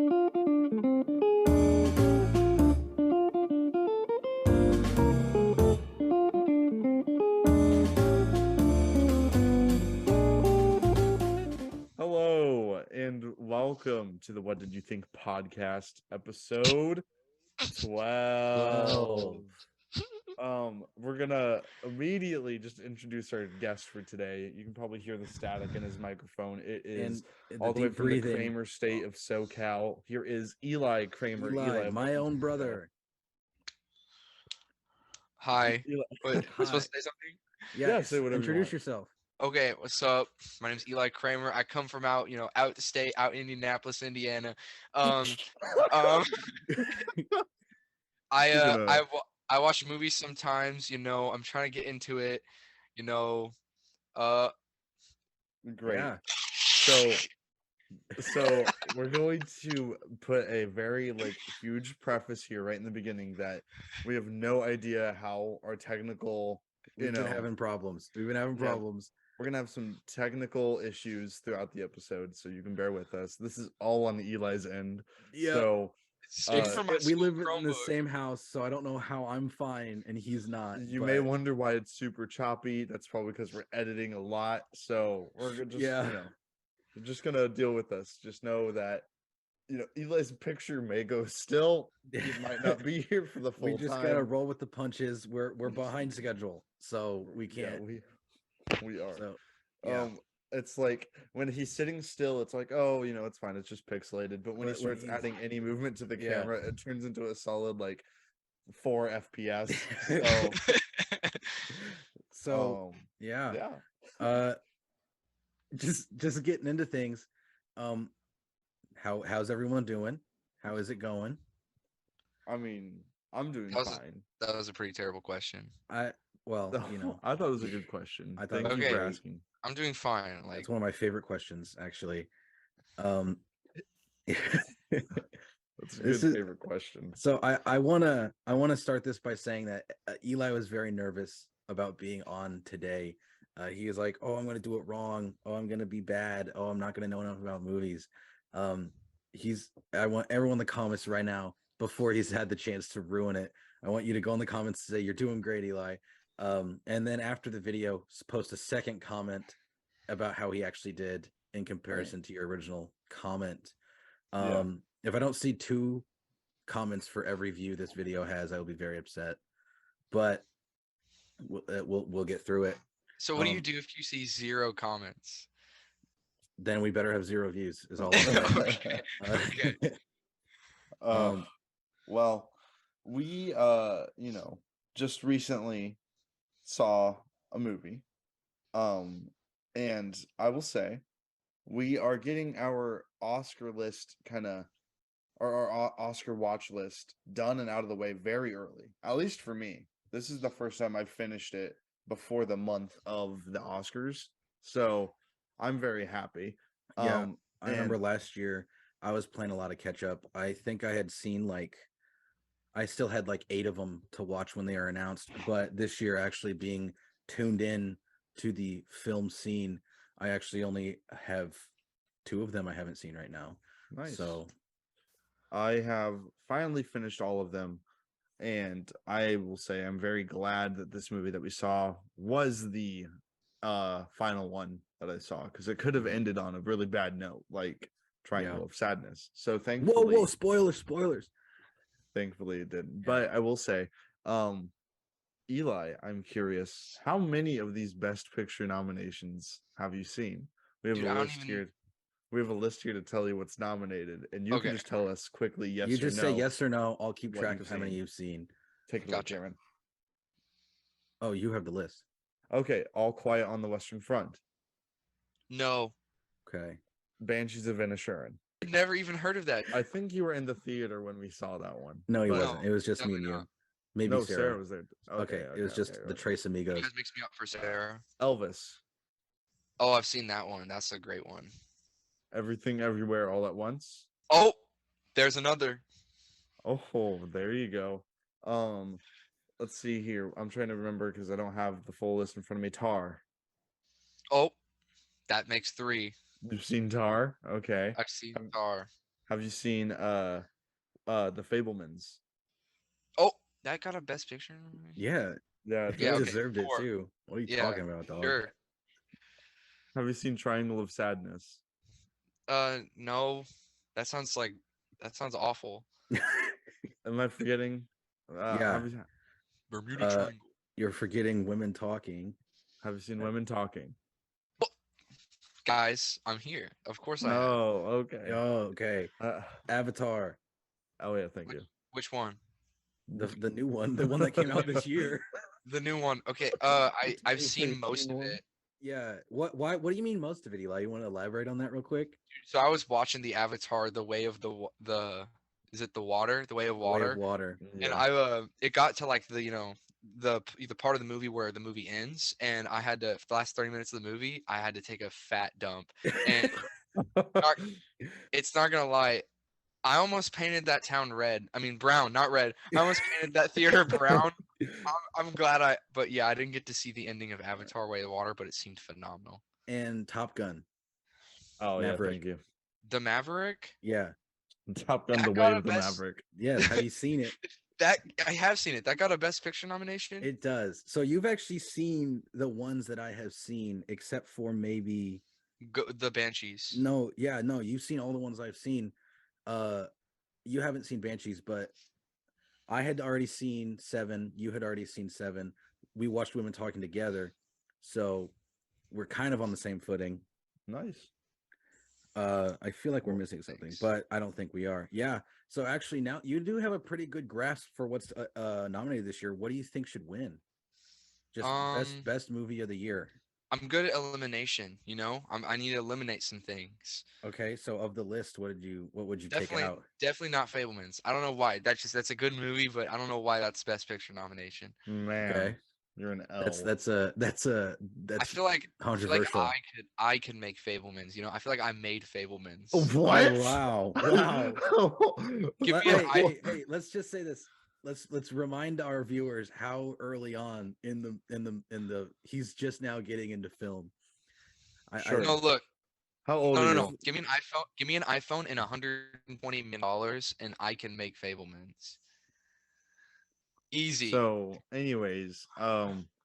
Hello and welcome to the What Did You Think podcast, episode 12. We're gonna immediately just introduce our guest for today. You can probably hear the static in his microphone. It is all the way from the Kramer state of SoCal. Here is Eli Kramer. Eli, my own brother. Hi. Eli. Wait, am I supposed to say something? Yeah, say whatever. Introduce yourself. Okay, what's up? My name's Eli Kramer. I come from out the state, out in Indianapolis, Indiana. I watch movies sometimes. I'm trying to get into it. Great. Yeah. So we're going to put a very huge preface here right in the beginning that we have no idea how our technical We've been having problems. We're gonna have some technical issues throughout the episode, so you can bear with us. This is all on Eli's end. Yeah. So we live in the same house, so I don't know how I'm fine and he's not. You may wonder why it's super choppy. That's probably because we're editing a lot. So we're just we're just gonna deal with this. Just know that Eli's picture may go still. He might not be here for the full time. We just gotta roll with the punches. We're behind schedule, so we can't. Yeah, we are. So, it's like when he's sitting still, it's like, oh, it's fine. It's just pixelated. But when he starts adding any movement to the camera, it turns into a solid 4 FPS. So just getting into things. How's everyone doing? How is it going? I mean, I'm doing fine. That was a pretty terrible question. I thought it was a good question. Thank you for asking. I'm doing fine. It's one of my favorite questions, actually. That's a good favorite question. So I wanna start this by saying that Eli was very nervous about being on today. He was like, "Oh, I'm gonna do it wrong. Oh, I'm gonna be bad. Oh, I'm not gonna know enough about movies." I want everyone in the comments right now, before he's had the chance to ruin it, I want you to go in the comments and say, "You're doing great, Eli." And then after the video, post a second comment about how he actually did in comparison to your original comment. If I don't see 2 comments for every view this video has, I will be very upset. But we'll get through it. So what do you do if you see 0 comments? Then we better have 0 views. Is all. Okay. Well, we just recently saw a movie, and I will say we are getting our Oscar list our Oscar watch list done and out of the way very early. At least for me, this is the first time I've finished it before the month of the Oscars, so I'm very happy. I remember last year I was playing a lot of catch up. I think I had seen I still had 8 of them to watch when they were announced, but this year, actually being tuned in to the film scene, I actually only have 2 of them I haven't seen right now. Nice. So I have finally finished all of them, and I will say I'm very glad that this movie that we saw was the final one that I saw, because it could have ended on a really bad note, like Triangle of Sadness. So thankfully, whoa, spoilers. Thankfully it didn't. But I will say, Eli, I'm curious, how many of these Best Picture nominations have you seen? We have a list here. We have a list here to tell you what's nominated, and you can just tell us quickly yes or no. You just say yes or no. I'll keep track of how many you've seen. Take a look, Aaron. Oh, you have the list. Okay, All Quiet on the Western Front. No. Okay. Banshees of Inisherin. I've never even heard of that. I think you were in the theater when we saw that one. No, he wasn't. It was just me and you. Maybe Sarah was there. Okay, it was just the Trace Amigos. You guys mix me up for Sarah. Elvis. Oh, I've seen that one. That's a great one. Everything Everywhere All at Once. Oh, there's another. Oh, there you go. Let's see here. I'm trying to remember because I don't have the full list in front of me. Tar. Oh, that makes 3. You've seen Tar? Okay. I've seen Tar. Have you seen the Fablemans? Oh, that got a Best Picture nomination? Yeah, Yeah, he Yeah, okay, deserved it 4. too. What are you Yeah, talking about, dog? sure. Have you seen Triangle of Sadness? No, that sounds awful. Am I forgetting? Yeah. Bermuda Uh, Triangle. you're forgetting Women Talking. have you seen Women Talking? Guys, I'm here. Of course I have. Oh, okay. Oh, okay. Uh, Avatar, oh yeah, thank you. Which one? the new one, the one that came out this year. The new one. Okay. I've seen most of it. Yeah. Why? What do you mean most of it, Eli? You want to elaborate on that real quick? So I was watching the Avatar, The Way of the is it the water? The Way of The Way of Water. Water. And Yeah. it got to like the part of the movie where the movie ends, and I had to, for the last 30 minutes of the movie, I had to take a fat dump. And not, it's not gonna lie, I almost painted that town red. I mean brown, not red. I almost painted that theater brown. I'm glad but yeah, I didn't get to see the ending of Avatar: Way of Water, but it seemed phenomenal. And Top Gun. Oh Maverick. yeah, thank you. The Maverick? Yeah. Top Gun: That The got Way a of the best- Maverick. Yes. Have you seen it? That I have seen it. That got a Best Picture nomination. It does. So you've actually seen the ones that I have seen, except for maybe The Banshees. no. Yeah, no. You've seen all the ones I've seen. You haven't seen Banshees, but I had already seen 7. You had already seen 7. We watched Women Talking together, so we're kind of on the same footing. Nice. I feel like we're missing something, Thanks. but I don't think we are. Yeah. So actually, now you do have a pretty good grasp for what's nominated this year. What do you think should win? Just best movie of the year. I'm good at elimination. I need to eliminate some things. Okay, so of the list, what would you take Definitely, out? definitely not Fablemans. I don't know why. That's a good movie, but I don't know why that's Best Picture nomination. Man, Okay, you're an L. that's I feel like controversial. I could make Fablemans. I feel like I made Fablemans. What? Oh, wow. Give me an Hey, let's just say this. Let's remind our viewers how early on in the he's just now getting into film. Sure. No, look. How old are you? No. Give me an iPhone. Give me an iPhone and $120 million, and I can make Fablemans. Easy. So, anyways,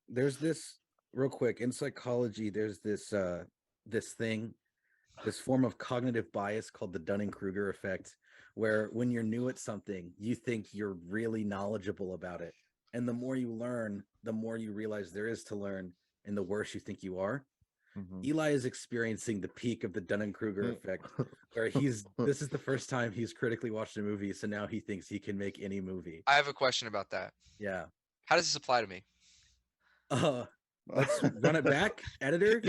there's this real quick in psychology. There's this form of cognitive bias called the Dunning-Kruger effect, where when you're new at something, you think you're really knowledgeable about it, and the more you learn, the more you realize there is to learn, and the worse you think you are. Eli is experiencing the peak of the Dunning-Kruger effect, where this is the first time he's critically watched a movie, so now he thinks he can make any movie. I have a question about that. Yeah. How does this apply to me? Let's run it back, editor.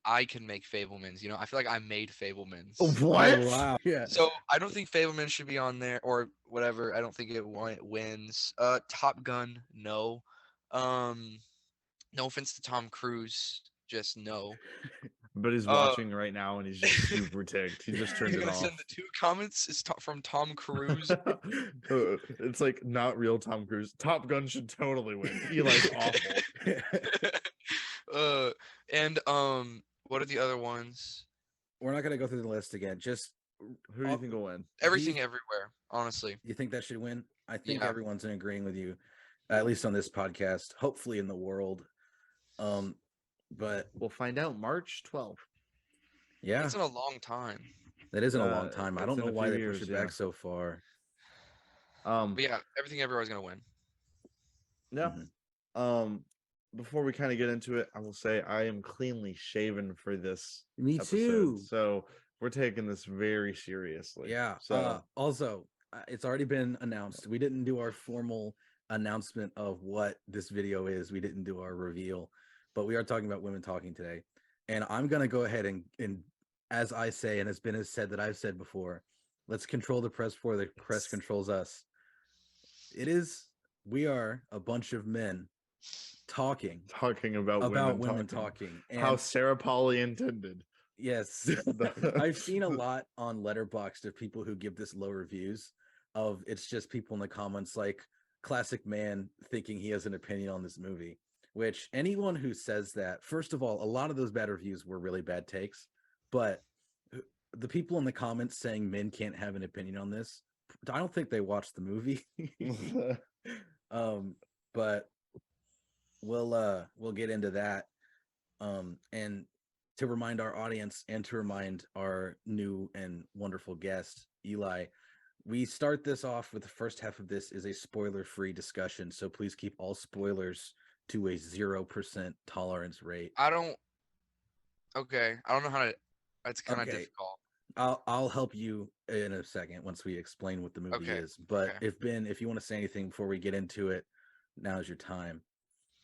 I can make Fablemans. I feel like I made Fablemans. What? Oh, wow. Yeah. So I don't think Fablemans should be on there or whatever. I don't think it wins. Top Gun, no. No offense to Tom Cruise, just no. But he's watching right now and he's just super ticked. He just turned You're it gonna off. send the 2 comments? It's from Tom Cruise. It's like not real Tom Cruise. Top Gun should totally win. Eli's awful. And what are the other ones? We're not gonna go through the list again. Just who do you think will win? Everything Everywhere, honestly. You think that should win? I think Yeah. everyone's in agreeing with you, at least on this podcast. Hopefully in the world. But we'll find out March 12th. Yeah, it's in a long time. That isn't a long time. I don't know why they pushed it back so far. But yeah, Everything Everywhere is gonna win. Yeah. Before we kind of get into it, I will say I am cleanly shaven for this. Me episode, too. So we're taking this very seriously. Yeah. So also, it's already been announced. We didn't do our formal announcement of what this video is. We didn't do our reveal, but we are talking about Women Talking today. And I'm gonna go ahead and as I say, and it's been as said that I've said before, let's control the press before the press controls us. We are a bunch of men talking about women talking. And how Sarah Polley intended. Yes. I've seen a lot on Letterboxd of people who give this low reviews of it's just people in the comments like classic man thinking he has an opinion on this movie, which anyone who says that, first of all, a lot of those bad reviews were really bad takes, but the people in the comments saying men can't have an opinion on this, I don't think they watched the movie. But we'll get into that. And to remind our audience and to remind our new and wonderful guest, Eli, we start this off with the first half of this is a spoiler-free discussion, so please keep all spoilers to a 0% tolerance rate. I don't know how to. It's kind of Okay. difficult. I'll help you in a second once we explain what the movie is. But if you want to say anything before we get into it, now's your time.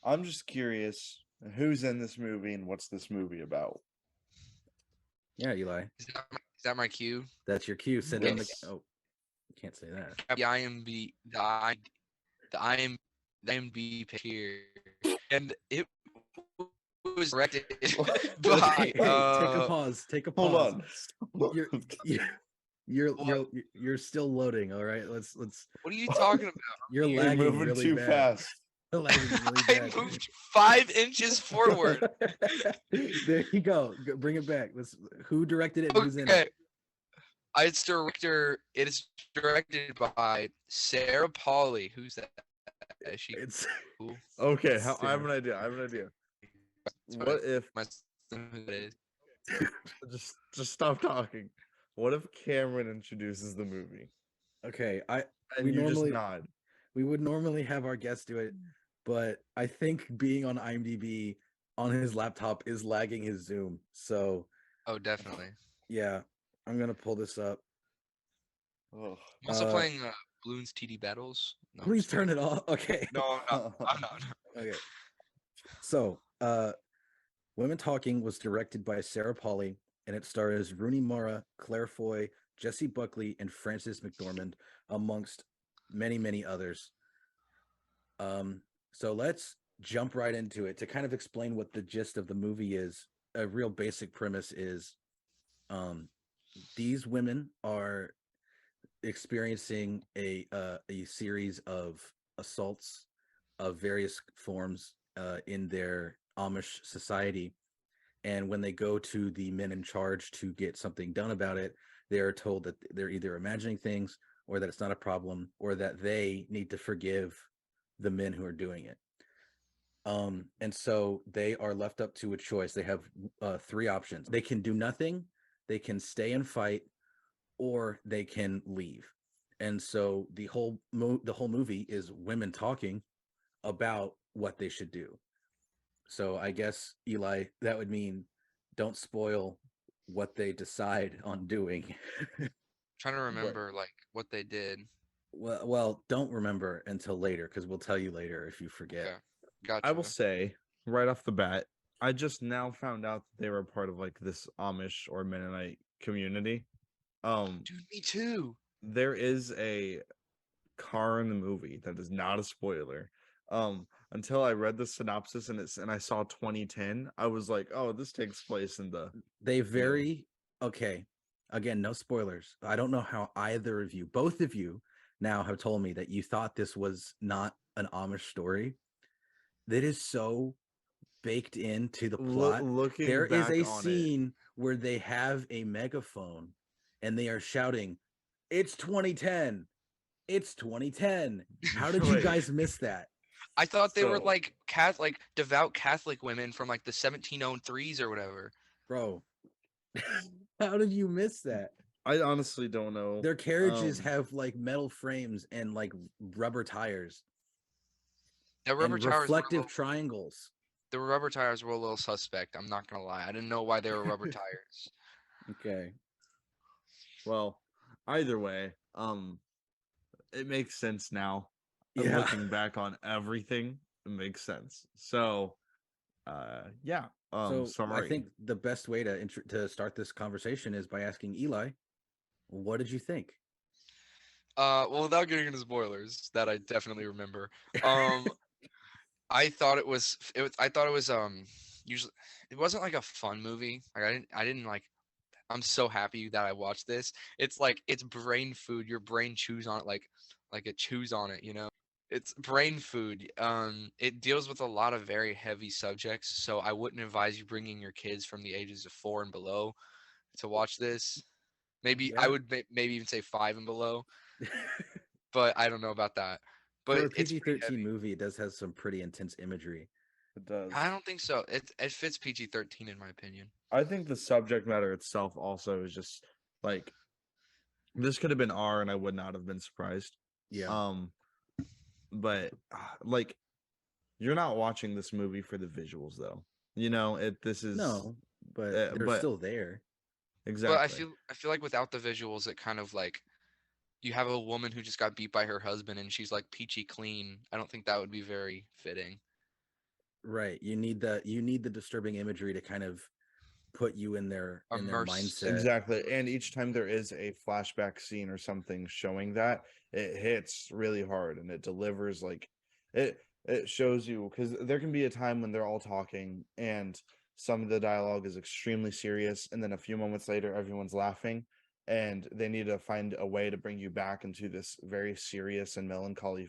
I'm just curious, who's in this movie and what's this movie about? Yeah, Eli. Is that my cue? That's your cue. Send in the. Oh, you can't say that. The IMDb page here, and it was directed by. Take a pause. Take a pause. Hold on. You're still loading. All right. Let's. What are you talking about? You're You're lagging moving really too bad. fast. You're lagging really I bad. moved 5 inches forward. There you go. Bring it back. Who directed it? And who's in it? It is directed by Sarah Polley. Who's that? Is she It's cool? Okay, It's I have an idea. What if just stop talking? What if Cameron introduces the movie okay. and We you normally- just nod? We would normally have our guest do it, but I think being on IMDb on his laptop is lagging his Zoom. So Oh, definitely. yeah, I'm gonna pull this up. Oh. I'm also playing Bloons TD Battles. No, I'm Please just turn it off. Okay. No, I'm not. Okay. So, Women Talking was directed by Sarah Polley, and it stars Rooney Mara, Claire Foy, Jessie Buckley, and Frances McDormand, amongst many, many others. So let's jump right into it to kind of explain what the gist of the movie is. A real basic premise is these women are experiencing a series of assaults of various forms in their Amish society, and when they go to the men in charge to get something done about it, they are told that they're either imagining things or that it's not a problem or that they need to forgive the men who are doing it. And so they are left up to a choice. They have 3 options. They can do nothing, they can stay and fight, or they can leave. And so the whole movie is women talking about what they should do. So I guess, Eli, that would mean don't spoil what they decide on doing. Trying to remember like what they did. Well, don't remember until later because we'll tell you later if you forget. Okay. Gotcha. I will say right off the bat, I just now found out that they were part of like this Amish or Mennonite community. Dude, me too. There is a car in the movie that is not a spoiler. Until I read the synopsis and I saw 2010, I was like, oh, this takes place in the. They okay. Again, no spoilers. I don't know how either of you, both of you, now have told me that you thought this was not an Amish story. That is so baked into the plot. There is a scene where they have a megaphone and they are shouting, "It's 2010. It's 2010." How did you guys miss that? I thought they were like devout Catholic women from like the 1703s or whatever. Bro, how did you miss that? I honestly don't know. Their carriages have like metal frames and like rubber tires. The rubber and tires reflective triangles. The rubber tires were a little suspect. I'm not gonna lie. I didn't know why they were rubber tires. Okay. Well, either way, it makes sense now. Yeah. Looking back on everything, it makes sense. So, yeah. So sorry. I think the best way to start this conversation is by asking Eli, what did you think? Well, without getting into spoilers, that I definitely remember. I thought it was usually it wasn't like a fun movie. Like I didn't like. I'm so happy that I watched this. It's like it's brain food. Your brain chews on it like it chews on it. You know, it's brain food. It deals with a lot of very heavy subjects. So I wouldn't advise you bringing your kids from the ages of 4 and below to watch this. Maybe Yeah. I would maybe even say 5 and below, but I don't know about that. For But a it's pretty PG-13 heavy. movie, it does have some pretty intense imagery. It does. I don't think so. It fits PG-13 in my opinion. I think the subject matter itself also is just like this could have been R, and I would not have been surprised. Yeah. But like you're not watching this movie for the visuals, though. You know, this is No, but they're but still there. exactly. But I feel like without the visuals, it kind of like you have a woman who just got beat by her husband and she's like peachy clean. I don't think that would be very fitting. Right. You need the disturbing imagery to kind of put you in their Immersed. mindset. Exactly. And each time there is a flashback scene or something showing that, it hits really hard and it delivers like it shows you, because there can be a time when they're all talking and some of the dialogue is extremely serious, and then a few moments later everyone's laughing, and they need to find a way to bring you back into this very serious and melancholy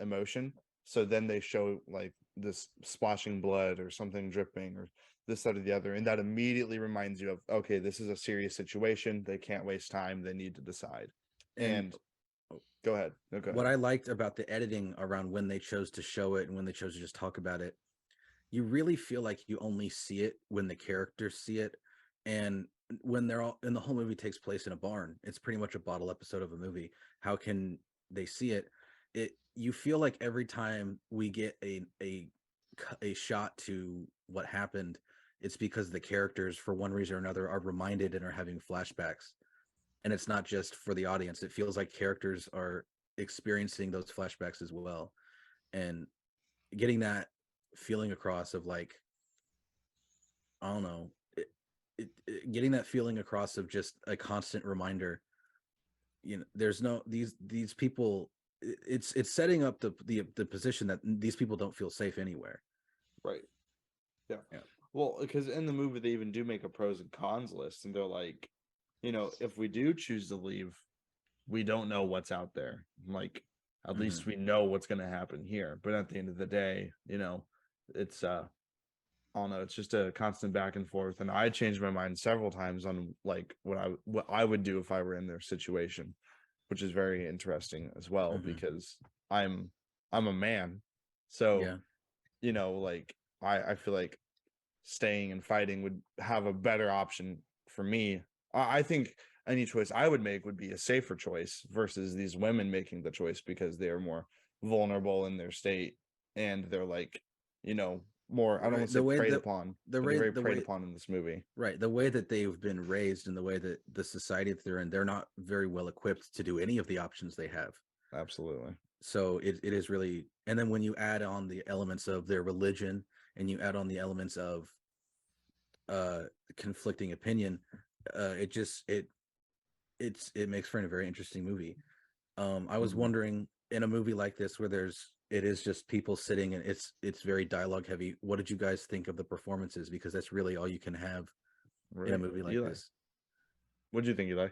emotion. So then they show like this splashing blood or something dripping or this, that, or the other, and that immediately reminds you of, okay, this is a serious situation. They can't waste time. They need to decide. And go ahead. Okay. What I liked about the editing around when they chose to show it and when they chose to just talk about it, you really feel like you only see it when the characters see it, and when they're all, and the whole movie takes place in a barn. It's pretty much a bottle episode of a movie. How can they see it? You feel like every time we get a shot to what happened, it's because the characters, for one reason or another, are reminded and are having flashbacks. And it's not just for the audience. It feels like characters are experiencing those flashbacks as well. And getting that feeling across of like, I don't know, getting that feeling across of just a constant reminder, you know, there's no, these people, it's setting up the position that these people don't feel safe anywhere. Right. Yeah. Well, because in the movie they even do make a pros and cons list, and they're like, you know, if we do choose to leave, we don't know what's out there. Like, at least we know what's going to happen here. But at the end of the day, you know, it's I don't know, it's just a constant back and forth. And I changed my mind several times on like what I would do if I were in their situation, which is very interesting as well, because I'm a man. So, Yeah. you know, like I feel like staying and fighting would have a better option for me. I think any choice I would make would be a safer choice versus these women making the choice, because they are more vulnerable in their state, and they're like, you know, more, I don't want to say preyed upon. They're very preyed upon in this movie. Right. The way that they've been raised and the way that the society that they're in, they're not very well equipped to do any of the options they have. Absolutely. So it is really, and then when you add on the elements of their religion and you add on the elements of conflicting opinion, it makes for a very interesting movie. I was wondering, in a movie like this where it is just people sitting and it's very dialogue heavy, what did you guys think of the performances? Because that's really all you can have in a movie like this. What do you think, Eli?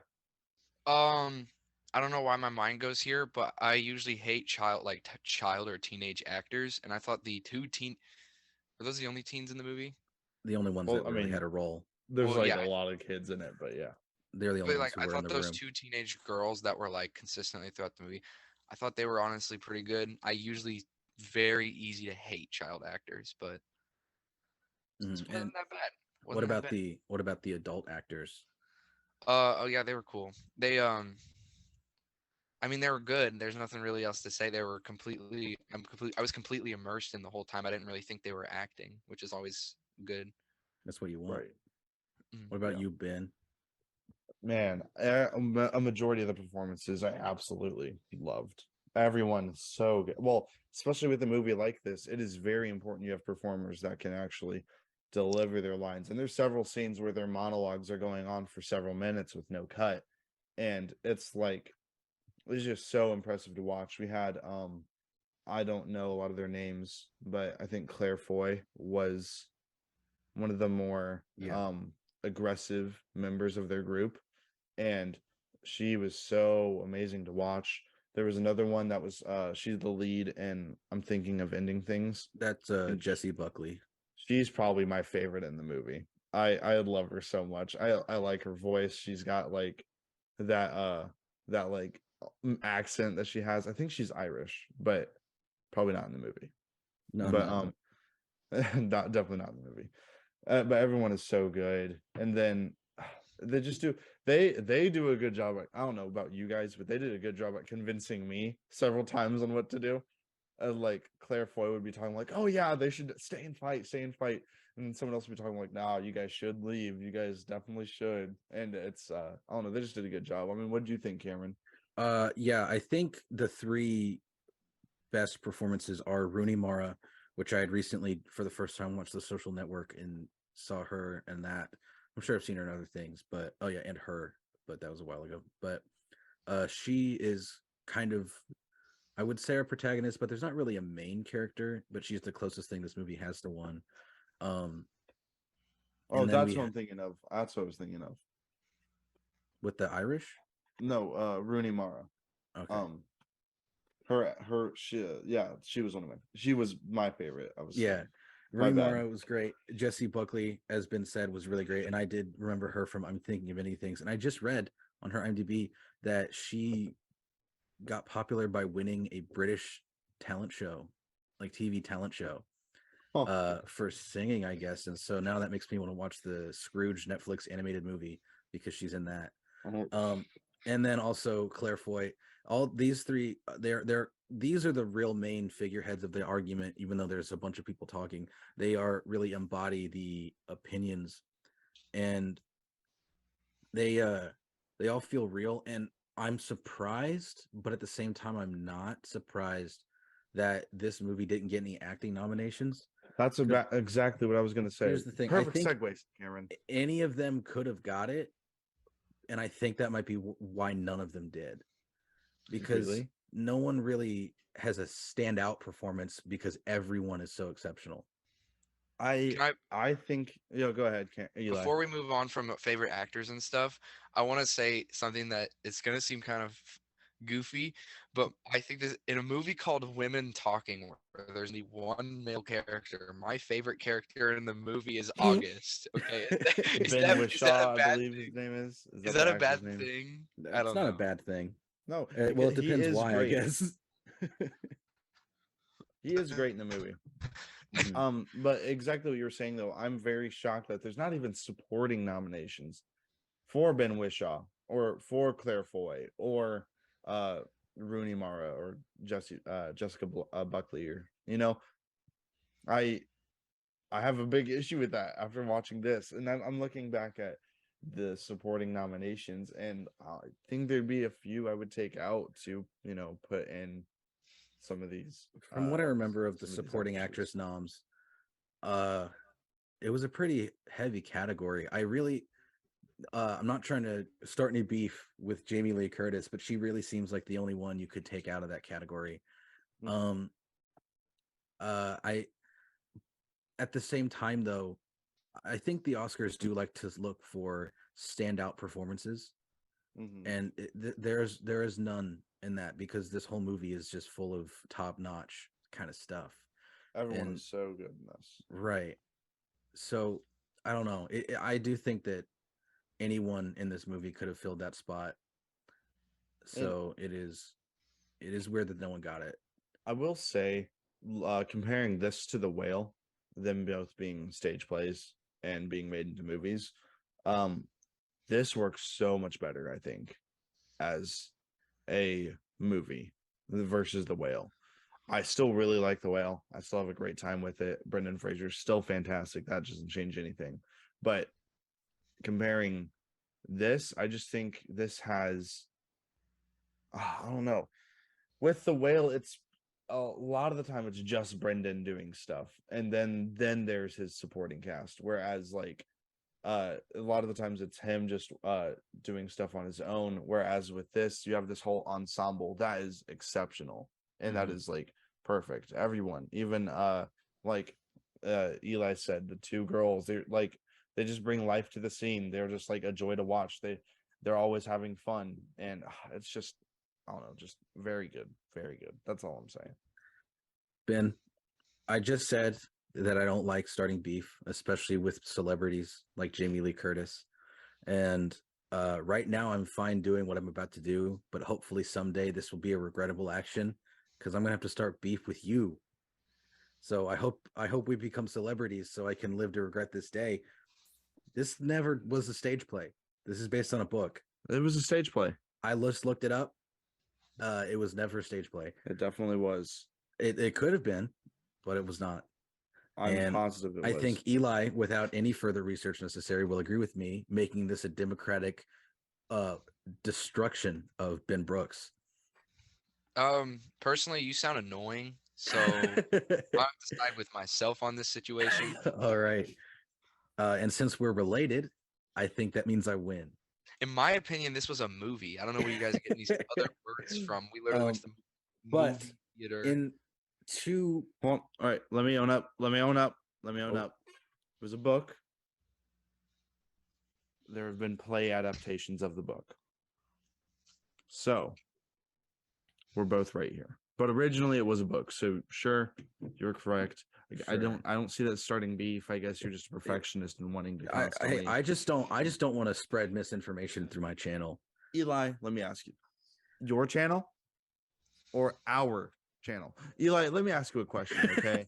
I don't know why my mind goes here, but I usually hate child or teenage actors, and I thought the were those the only teens in the movie? The only ones that really had a role. There's a lot of kids in it, but yeah. They're the only ones who I were in thought the those room. 2 teenage girls that were like consistently throughout the movie, I thought they were honestly pretty good. I usually very easy to hate child actors, but it wasn't that bad. What about the adult actors? Oh yeah, they were cool. They I mean, they were good. There's nothing really else to say. They were I was completely immersed in the whole time. I didn't really think they were acting, which is always good. That's what you want. Right. What about you, Ben? Man, a majority of the performances I absolutely loved. Everyone is so good. Well, especially with a movie like this, it is very important you have performers that can actually deliver their lines. And there's several scenes where their monologues are going on for several minutes with no cut. And it's just so impressive to watch. We had I don't know a lot of their names, but I think Claire Foy was one of the more aggressive members of their group, and she was so amazing to watch. There was another one that was she's the lead, and I'm thinking of Ending Things. That's Jessie Buckley. She's probably my favorite in the movie. I love her so much. I like her voice. She's got like that like accent that she has. I think she's Irish, but probably not in the movie. No, But no. definitely not in the movie. But everyone is so good, and then they just do they do a good job. I don't know about you guys, but they did a good job at convincing me several times on what to do. Like Claire Foy would be talking like, "Oh yeah, they should stay and fight," and then someone else would be talking like, "Nah, you guys should leave. You guys definitely should." And it's I don't know, they just did a good job. I mean, what do you think, Cameron? Yeah, I think the three best performances are Rooney Mara, which I had recently for the first time watched The Social Network and saw her and that. I'm sure I've seen her in other things, but oh yeah, and her, but that was a while ago. But she is kind of, I would say, our protagonist, but there's not really a main character, but she's the closest thing this movie has to one. Um Oh, and then that's we what I'm thinking of. That's what I was thinking of. with the Irish. No, Rooney Mara. Okay. She was my favorite. I was Yeah. saying. My Rooney bad. Mara was great. Jessie Buckley, as been said, was really great. And I did remember her from I'm Thinking of Ending Things. And I just read on her IMDb that she got popular by winning a British talent show, like TV talent show, Oh, for singing, I guess. And so now that makes me want to watch the Scrooge Netflix animated movie because she's in that. And then also Claire Foy. All these three, these are the real main figureheads of the argument. Even though there's a bunch of people talking, they are really embody the opinions, and they all feel real. And I'm surprised, but at the same time, I'm not surprised that this movie didn't get any acting nominations. that's about exactly what I was going to say. Here's the thing: Perfect I think segue, Cameron. any of them could have got it, and I think that might be why none of them did, because Really? no one really has a standout performance because everyone is so exceptional. Can I, I think. Go ahead, Eli. before we move on from favorite actors and stuff, I want to say something that it's gonna seem kind of goofy, but I think this in a movie called Women Talking, where there's only one male character. My favorite character in the movie is August. Okay, is Ben that Whishaw, a I bad believe his thing? name is. Is Is that that the a bad actor's name? thing? I That's don't not a know. bad thing. No. Well, it He depends is why, great. I guess. He is great in the movie. But exactly what you were saying though, I'm very shocked that there's not even supporting nominations for Ben Whishaw or for Claire Foy or uh Rooney Mara or Jessica Buckley, or I I have a big issue with that after watching this, and I'm looking back at the supporting nominations, and I think there'd be a few I would take out to put in some of these From what I remember of the some of these supporting actresses. actress noms, uh, it was a pretty heavy category. I'm not trying to start any beef with Jamie Lee Curtis, but she really seems like the only one you could take out of that category. Mhm. I At the same time though, I think the Oscars do like to look for standout performances, Mhm. and there is none in that because this whole movie is just full of top notch kind of stuff. Everyone And is so good in this. right, so I don't know. I do think that anyone in this movie could have filled that spot. And So it is weird that no one got it. I will say, comparing this to The Whale, them both being stage plays and being made into movies, um, this works so much better, I think, as a movie versus The Whale. I still really like The Whale. I still have a great time with it. Brendan Fraser's still fantastic. That doesn't change anything. But comparing this, I just think this has, I don't know. With The Whale, it's a lot of the time it's just Brendan doing stuff, and then there's his supporting cast. Whereas like a lot of the times it's him just doing stuff on his own. Whereas with this, you have this whole ensemble that is exceptional, and that Mhm. is like perfect. Everyone, even like Eli said, the two girls, they just bring life to the scene. They're just like a joy to watch. They're always having fun, and it's just, I don't know, just very good, very good. That's all I'm saying. Ben, I just said that I don't like starting beef, especially with celebrities like Jamie Lee Curtis. And right now I'm fine doing what I'm about to do, but hopefully someday this will be a regrettable action because I'm gonna have to start beef with you. So I hope we become celebrities so I can live to regret this day. This never was a stage play. This is based on a book. It was a stage play. I just looked it up. It was never a stage play. It definitely was. It could have been, but it was not. I'm positive it was. I think Eli, without any further research necessary, will agree with me, making this a democratic destruction of Ben Brooks. Personally, you sound annoying, so I have to side with myself on this situation. All right. And since we're related, I think that means I win. In my opinion, this was a movie. I don't know where you guys are getting these other words from. We literally went to the but movie theater. All right, let me own up. It was a book. There have been play adaptations of the book. So we're both right here. But originally it was a book. So sure, you're correct. Sure. I don't see that starting beef. I guess you're just a perfectionist and wanting to constantly. I just don't want to spread misinformation through my channel. Eli, let me ask you. Your channel or our channel? Eli, let me ask you a question, okay?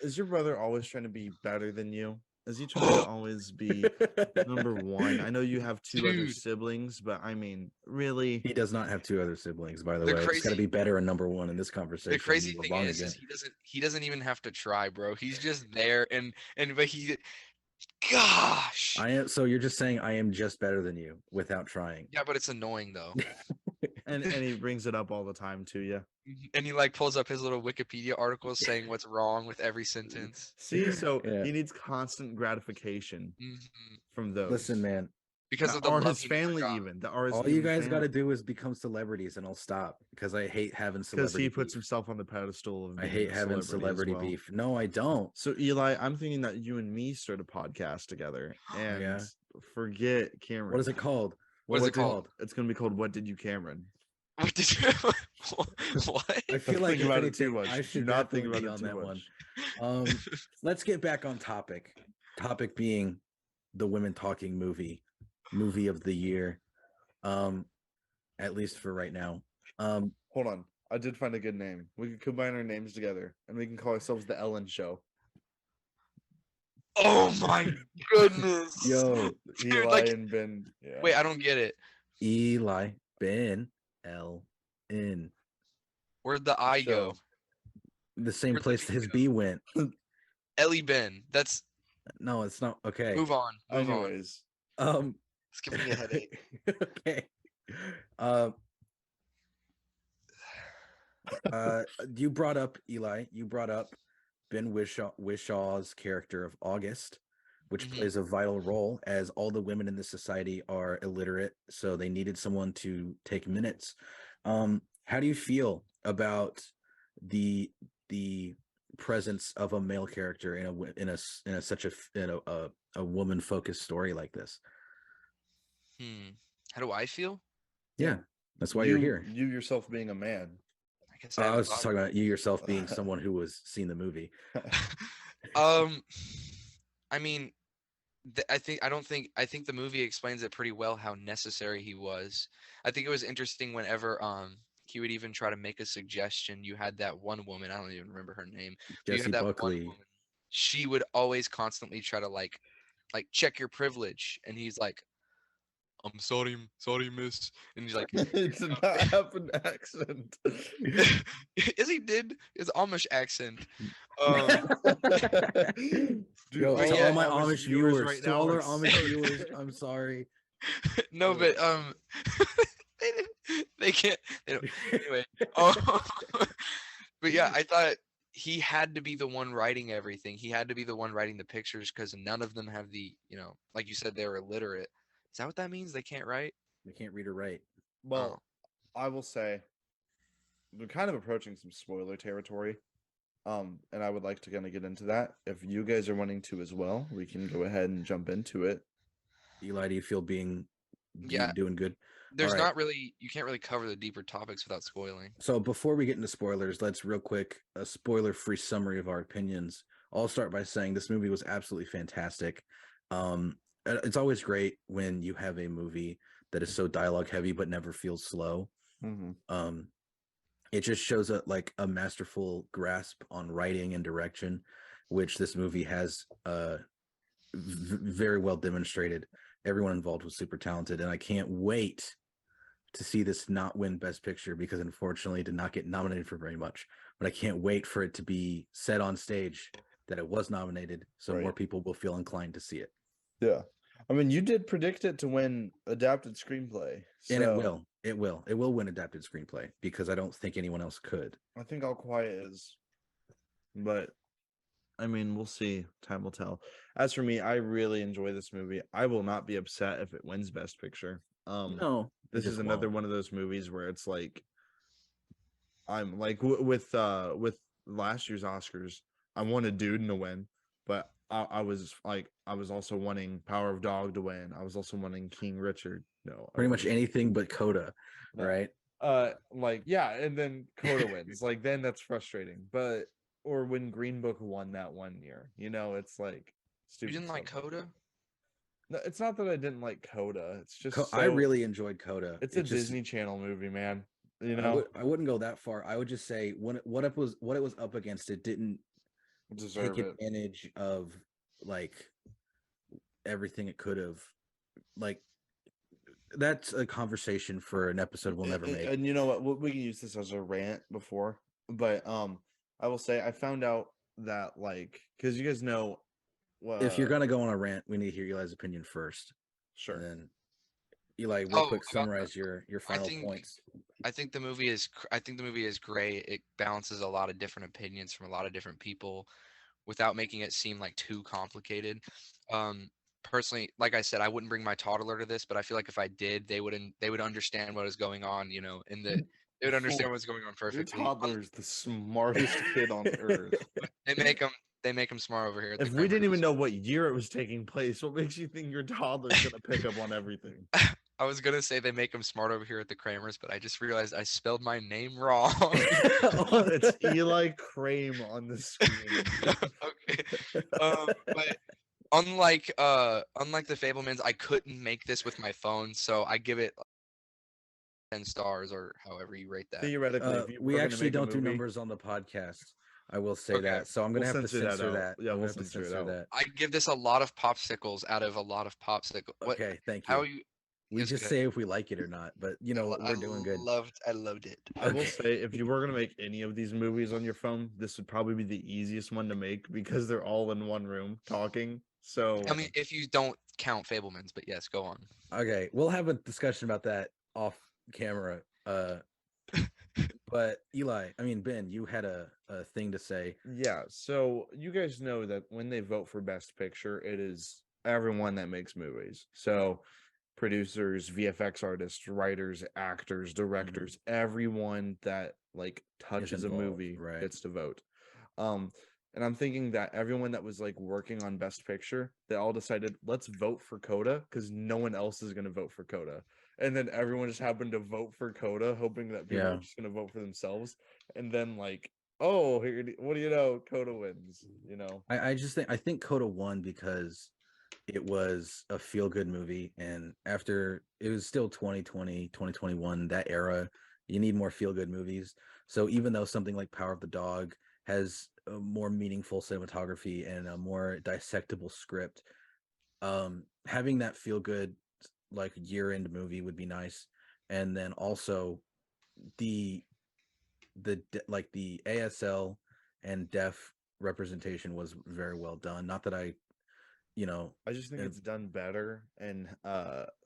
Is your brother always trying to be better than you? Is he trying to always be number one? I know you have two other siblings, but I mean, really? He does not have two other siblings, by the way. It's got to be better and number one in this conversation. The crazy thing is he doesn't even have to try, bro. He's just there, but he, gosh. So you're just saying I am just better than you without trying. Yeah, but it's annoying though. and he brings it up all the time to you. And he like pulls up his little Wikipedia articles saying what's wrong with every sentence. See, so he needs constant gratification from those. Listen, man, because of the love his family, even all you guys got to do is become celebrities, and I'll stop because I hate having celebrity. Because he puts himself on the pedestal of. I hate having celebrity beef. No, I don't. So Eli, I'm thinking that you and me start a podcast together, and forget Cameron. What is it called? What is it called? It's gonna be called "What Did You, Cameron?" What did you? What? I feel like about it too much. I should not think about it on too that much. one. Let's get back on topic. Topic being the women talking movie of the year. At least for right now. Hold on, I did find a good name. We could combine our names together, and we can call ourselves the Ellen Show. Oh my goodness! Yo, dude, Eli like, and Ben. Yeah. Wait, I don't get it. Eli, Ben, L-N. Where'd the I go? The same Where'd the place B his go? B went. Ellie Ben. That's No, it's not. Okay. move on. Move on. Anyways, It's giving me a headache. Okay. You brought up Eli. You brought up Ben Wishaw's character of August, which plays a vital role as all the women in this society are illiterate, so they needed someone to take minutes. How do you feel about the presence of a male character in a woman focused story like this? How do I feel? Yeah, that's why you're here. You yourself being a man. I guess I was just talking about you yourself being someone who was seen the movie. I mean, I think the movie explains it pretty well how necessary he was. I think it was interesting whenever he would even try to make a suggestion. You had that one woman, I don't even remember her name. Jessie Buckley. She would always constantly try to like check your privilege, and he's like, I'm sorry, miss. And he's like, It did not have an accent. yes, he did. His Amish accent. Dude, Yo, but to yeah, all my Amish viewers, right to now all our are Amish so- viewers, I'm sorry. No, but they can't. They don't. Anyway, but yeah, I thought he had to be the one writing everything. He had to be the one writing the pictures because none of them have the, like you said, they're illiterate. Is that what that means? They can't write? They can't read or write. Well, I will say we're kind of approaching some spoiler territory. And I would like to kind of get into that. If you guys are wanting to as well, we can go ahead and jump into it. Eli, do you feel doing good? There's All right. not really, you can't really cover the deeper topics without spoiling. So before we get into spoilers, let's real quick, a spoiler-free summary of our opinions I'll start by saying this movie was absolutely fantastic. It's always great when you have a movie that is so dialogue heavy but never feels slow. It just shows a masterful grasp on writing and direction, which this movie has very well demonstrated. Everyone involved was super talented, and I can't wait to see this not win Best Picture because unfortunately it did not get nominated for very much. But I can't wait for it to be said on stage that it was nominated, so more people will feel inclined to see it. Yeah. I mean, you did predict it to win adapted screenplay. So And it will win adapted screenplay because I don't think anyone else could. I think All Quiet is, but I mean, we'll see. Time will tell. As for me, I really enjoy this movie. I will not be upset if it wins Best Picture. No, This is another one of those movies where it's like, I'm like with last year's Oscars, I wanted Dune to win, but I was also wanting Power of Dog to win. I was also wanting King Richard. No, pretty much anything but Coda, No. right? And then Coda wins. Like, then that's frustrating. But or when Green Book won that one year, it's like stupid. You didn't like stuff. Coda? No, it's not that I didn't like Coda. It's just I really enjoyed Coda. It's a Disney Channel movie, man. I wouldn't go that far. I would just say what it was up against, it didn't deserve take advantage of like everything it could have. Like, that's a conversation for an episode we'll never make. And you know what? We can use this as a rant before, but I will say I found out that because you guys know, if you're gonna go on a rant, we need to hear Eli's opinion first. Sure. And then Eli, real quick, summarize your final points. I think the movie is great. It balances a lot of different opinions from a lot of different people without making it seem like too complicated. Personally, like I said, I wouldn't bring my toddler to this, but I feel like if I did, they would understand what is going on, they would understand what's going on perfectly. Your toddler's the smartest kid on earth. They make him smart over here. If we didn't even know what year it was taking place, what makes you think your toddler's gonna pick up on everything? I was gonna say they make him smart over here at the Kramers, but I just realized I spelled my name wrong. It's Eli Crame on the screen. Okay. But unlike the Fablemans, I couldn't make this with my phone, so I give it 10 stars or however you rate that. Theoretically, we actually don't do numbers on the podcast. I will say that, so I'm gonna have to censor that. Yeah, we'll have to censor that. I give this a lot of popsicles out of a lot of popsicles. Okay, thank you. We just say if we like it or not, but we're doing good. I loved it. I will say, if you were gonna make any of these movies on your phone, this would probably be the easiest one to make because they're all in one room talking. So I mean, if you don't count Fablemans, but yes, go on. Okay, we'll have a discussion about that off camera. But Ben, you had a thing to say. Yeah, so you guys know that when they vote for Best Picture, it is everyone that makes movies. So producers, VFX artists, writers, actors, directors, everyone that touches a movie gets to vote. And I'm thinking that everyone that was working on Best Picture, they all decided, let's vote for Coda because no one else is going to vote for Coda. And then everyone just happened to vote for Coda, hoping that people are just going to vote for themselves. And then what do you know? Coda wins, I think Coda won because it was a feel-good movie. And after it was still 2020, 2021, that era, you need more feel-good movies. So even though something like Power of the Dog has a more meaningful cinematography and a more dissectable script, having that feel-good year-end movie would be nice. And then also the ASL and deaf representation was very well done. Not that I just think it's done better in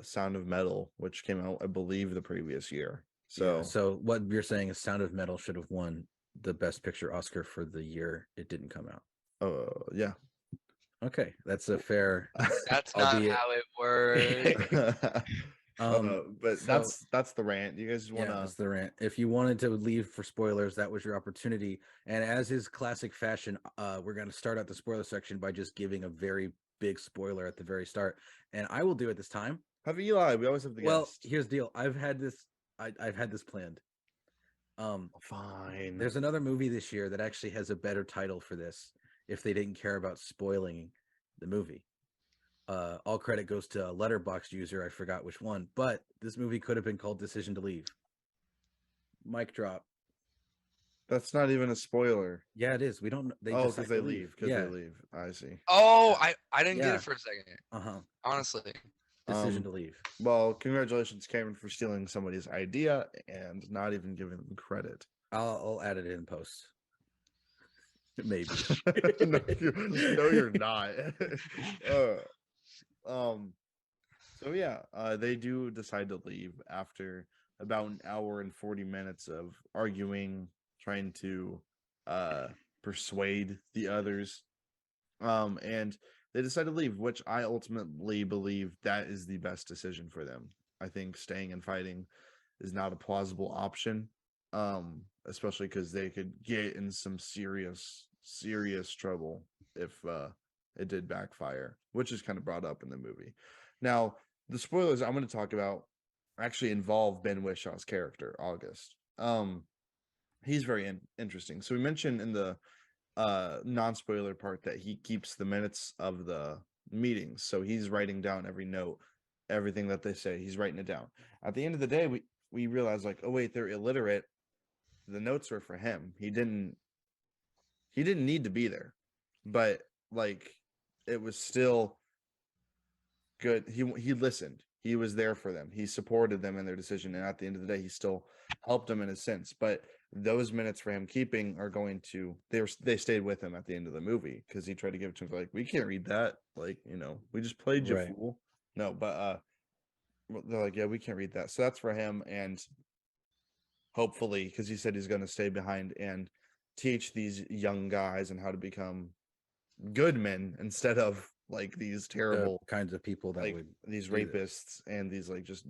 Sound of Metal, which came out, I believe, the previous year. So what you're saying is Sound of Metal should have won the Best Picture Oscar for the year it didn't come out. Yeah. Okay, that's a fair. That's not how it works. But that's the rant. You guys want to? That's the rant. If you wanted to leave for spoilers, that was your opportunity. And as is classic fashion, we're going to start out the spoiler section by just giving a very big spoiler at the very start. And I will do it this time. Have Eli? We always have the guest. Here's the deal. I've had this planned. Fine. There's another movie this year that actually has a better title for this. if they didn't care about spoiling the movie. All credit goes to a Letterboxd user, I forgot which one, but this movie could have been called Decision to Leave. Mic drop. That's not even a spoiler. Yeah, it is. We don't. They Oh, decide because they to leave. Because Yeah. they leave. I see. Oh, I didn't get Yeah. it for a second. Honestly. Decision to leave. Well, congratulations, Cameron, for stealing somebody's idea and not even giving them credit. I'll add it in post. Maybe. no, you're not. So yeah, they do decide to leave after about an hour and 40 minutes of arguing, trying to persuade the others. And they decide to leave, which I ultimately believe that is the best decision for them. I think staying and fighting is not a plausible option. Especially because they could get in some serious trouble if it did backfire, which is kind of brought up in the movie. Now, the spoilers I'm going to talk about actually involve Ben Wishaw's character, August. He's very interesting. So we mentioned in the non-spoiler part that he keeps the minutes of the meetings. So he's writing down every note, everything that they say, he's writing it down. At the end of the day, we realize, like, oh wait, they're illiterate. The notes were for him. He didn't need to be there, but like it was still good. He listened. He was there for them. He supported them in their decision, and at the end of the day, he still helped them in a sense. But those minutes for him keeping are going to they stayed with him at the end of the movie because he tried to give it to him, like, we can't read that. Like, we just played you, Right. fool. No, but they're like, yeah, we can't read that. So that's for him, and hopefully, because he said he's going to stay behind and teach these young guys and how to become good men instead of like these terrible kinds of people that would these rapists and these like just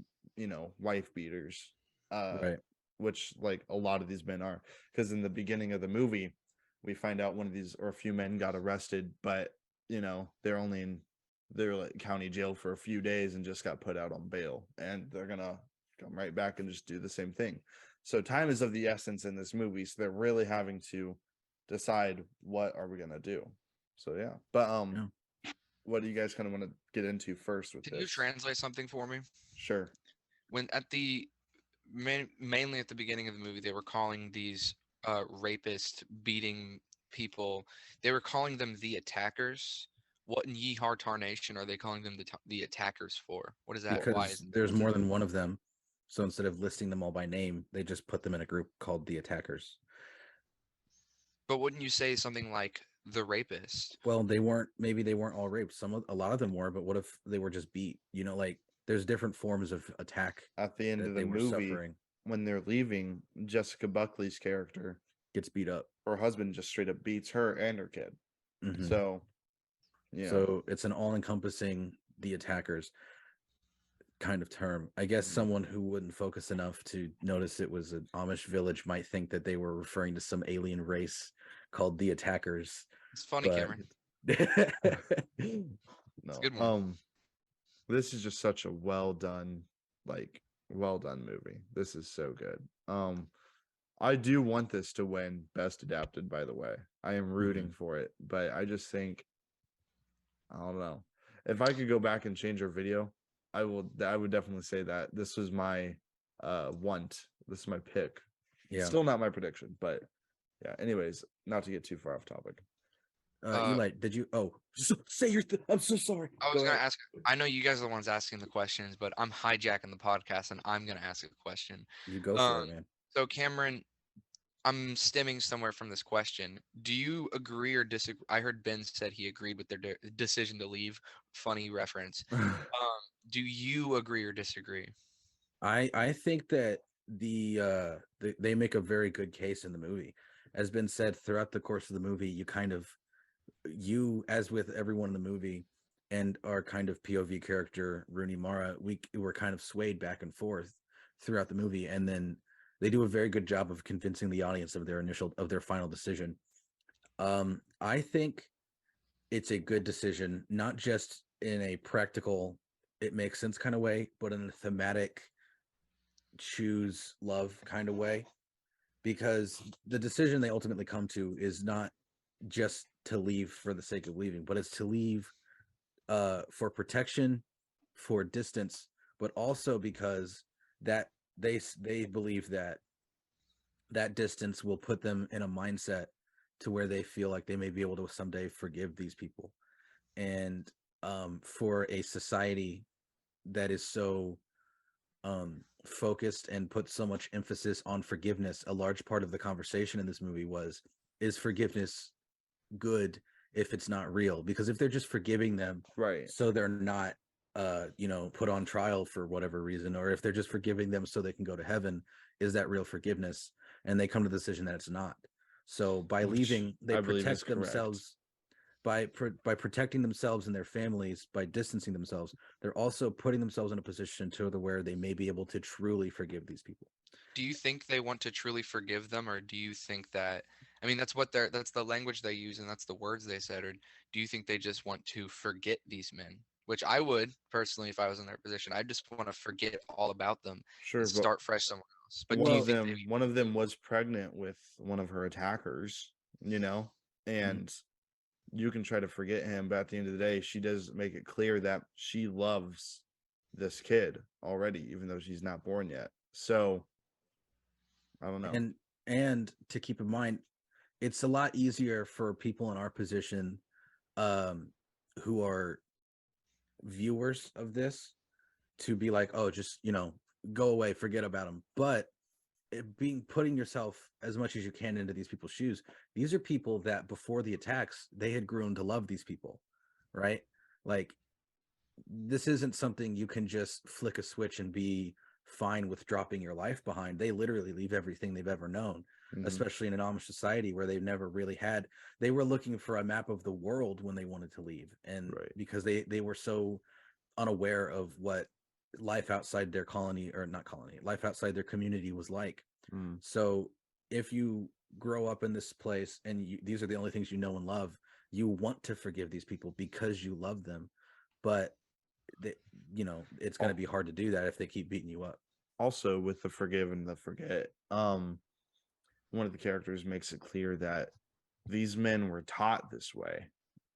wife beaters, right. which like a lot of these men are. Because in the beginning of the movie, we find out one of these or a few men got arrested, but they're only in like county jail for a few days and just got put out on bail, and they're gonna come right back and just do the same thing. So time is of the essence in this movie. So they're really having to decide what are we gonna do. So yeah, but what do you guys kind of want to get into first with this? Can you translate something for me? Sure. When at the mainly at the beginning of the movie, they were calling these rapist beating people. They were calling them the attackers. What in Yeehar Tarnation are they calling them the attackers for? What is that? Because Why is there's more than one of them. So instead of listing them all by name, they just put them in a group called the attackers. But wouldn't you say something like the rapist? Well, maybe they weren't all raped. A lot of them were, but what if they were just beat? Like there's different forms of attack. At the end of the movie, when they're leaving, Jessica Buckley's character gets beat up. Her husband just straight up beats her and her kid. Mm-hmm. So, yeah. So it's an all-encompassing the attackers kind of term. I guess someone who wouldn't focus enough to notice it was an Amish village might think that they were referring to some alien race called the attackers. It's funny, Cameron. No, it's a good one. This is just such a well done movie. This is so good. I do want this to win Best Adapted, by the way. I am rooting for it, but I just think, I don't know. If I could go back and change our video, I would definitely say that this was my want. This is my pick. Yeah. Still not my prediction, but yeah. Anyways, not to get too far off topic. Eli, did you? Say your. I'm so sorry. I was gonna ask. I know you guys are the ones asking the questions, but I'm hijacking the podcast, and I'm gonna ask a question. You go for it, man. So, Cameron, I'm stemming somewhere from this question. Do you agree or disagree? I heard Ben said he agreed with their decision to leave. Funny reference. Do you agree or disagree? I think that they make a very good case in the movie. As Ben said, throughout the course of the movie, as with everyone in the movie and our kind of POV character, Rooney Mara, we were kind of swayed back and forth throughout the movie. And then they do a very good job of convincing the audience of their final decision. I think it's a good decision, not just in a practical, it makes sense kind of way, but in a thematic choose love kind of way, because the decision they ultimately come to is not just to leave for the sake of leaving, but it's to leave for protection, for distance, but also because that they believe that distance will put them in a mindset to where they feel like they may be able to someday forgive these people. And for a society that is so focused and puts so much emphasis on forgiveness, a large part of the conversation in this movie was, is forgiveness good if it's not real? Because if they're just forgiving them Right. so they're not put on trial for whatever reason, or if they're just forgiving them so they can go to heaven, is that real forgiveness? And they come to the decision that it's not. So by Which leaving, they I believe is protect correct. themselves by protecting themselves and their families, by distancing themselves. They're also putting themselves in a position to where they may be able to truly forgive these people. Do you think they want to truly forgive them, or do you think that, I mean, that's the language they use and that's the words they said, or do you think they just want to forget these men? Which I would personally, if I was in their position, I just want to forget all about them Sure, and but start fresh somewhere else. But one do you of think them was pregnant with one of her attackers, and you can try to forget him, but at the end of the day, she does make it clear that she loves this kid already, even though she's not born yet. So I don't know. And to keep in mind, it's a lot easier for people in our position who are viewers of this to be like, oh, just go away, forget about them. But putting yourself as much as you can into these people's shoes, these are people that before the attacks they had grown to love these people, right? Like, this isn't something you can just flick a switch and be fine with dropping your life behind. They literally leave everything they've ever known, especially in an Amish society where they've never really had. They were looking for a map of the world when they wanted to leave, and because they were so unaware of what life outside their life outside their community was like. So if you grow up in this place and these are the only things you know and love, you want to forgive these people because you love them, but it's going to be hard to do that if they keep beating you up. Also, with the forgive and the forget, one of the characters makes it clear that these men were taught this way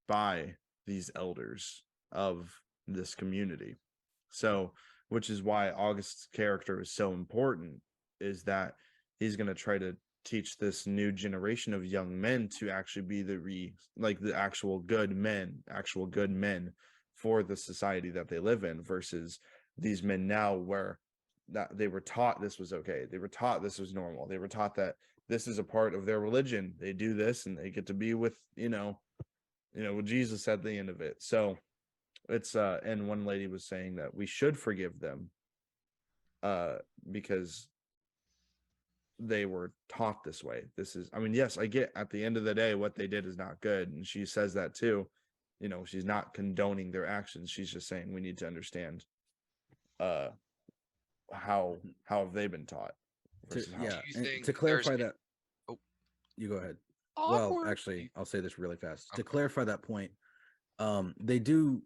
by these elders of this community. So, which is why August's character is so important, is that he's going to try to teach this new generation of young men to actually be the actual good men for the society that they live in, versus these men now where that they were taught this was okay. They were taught this was normal. They were taught that this is a part of their religion. They do this and they get to be with, with Jesus at the end of it. So it's and one lady was saying that we should forgive them because they were taught this way. This is, I mean, yes, I get at the end of the day what they did is not good, and she says that too. She's not condoning their actions. She's just saying we need to understand how have they been taught versus how. And to clarify that, you go ahead. Well, actually, I'll say this really fast. To clarify that point, they do